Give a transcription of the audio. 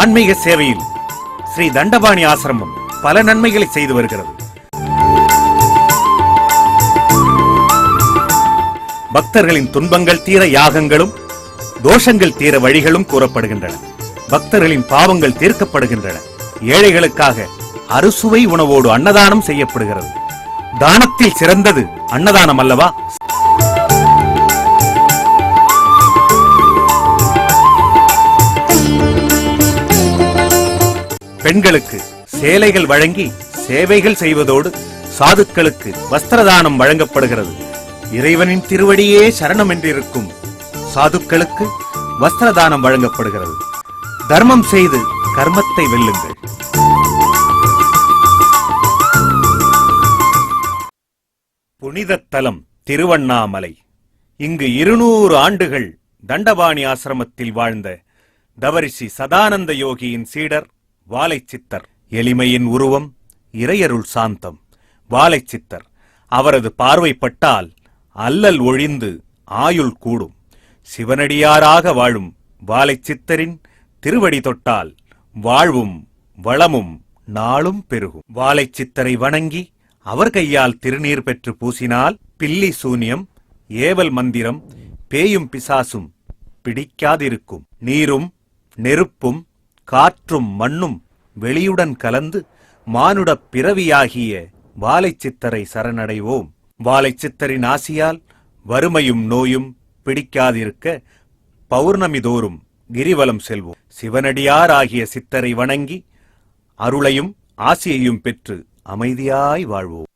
ஆன்மீக சேவையில் ஸ்ரீ தண்டபாணி ஆசிரமம் பல நன்மைகளை செய்து வருகிறது. பக்தர்களின் துன்பங்கள் தீர யாகங்களும் தோஷங்கள் தீர வழிகளும் கூறப்படுகின்றன. பக்தர்களின் பாவங்கள் தீர்க்கப்படுகின்றன. ஏழைகளுக்காக அறுசுவை உணவோடு அன்னதானம் செய்யப்படுகிறது. தானத்தில் சிறந்தது அன்னதானம் அல்லவா? பெண்களுக்கு சேலைகள் வழங்கி சேவைகள் செய்வதோடு சாதுக்களுக்கு வஸ்திரதானம் வழங்கப்படுகிறது. இறைவனின் திருவடியே சரணம் என்றிருக்கும் சாதுக்களுக்கு வஸ்திரதானம் வழங்கப்படுகிறது. தர்மம் செய்து கர்மத்தை வெல்லுங்கள். புனித தலம் திருவண்ணாமலை. இங்கு 200 ஆண்டுகள் தண்டபாணி ஆசிரமத்தில் வாழ்ந்த தவரிஷி சதானந்த யோகியின் சீடர் வாலைச்சித்தர். எளிமையின் உருவம், இறையருள் சாந்தம். வாலைச்சித்தர். அவரது பார்வைப்பட்டால் அல்லல் ஒழிந்து ஆயுள் கூடும். சிவனடியாராக வாழும் வாலைச்சித்தரின் திருவடி தொட்டால் வாழ்வும் வளமும் நாளும் பெருகும். வாலைச்சித்தரை வணங்கி அவர் கையால் திருநீர் பெற்று பூசினால் பில்லி சூனியம், ஏவல் மந்திரம், பேயும் பிசாசும் பிடிக்காதிருக்கும். நீரும் நெருப்பும் காற்றும் மண்ணும் வெளியுடன் கலந்து மானுடப் பிறவியாகிய வாலைச்சித்தரை சரணடைவோம். வாலைச்சித்தரின் ஆசியால் வறுமையும் நோயும் பிடிக்காதிருக்க பௌர்ணமி தோறும் கிரிவலம் செல்வோம். சிவனடியார் ஆகிய சித்தரை வணங்கி அருளையும் ஆசியையும் பெற்று அமைதியாய் வாழ்வோம்.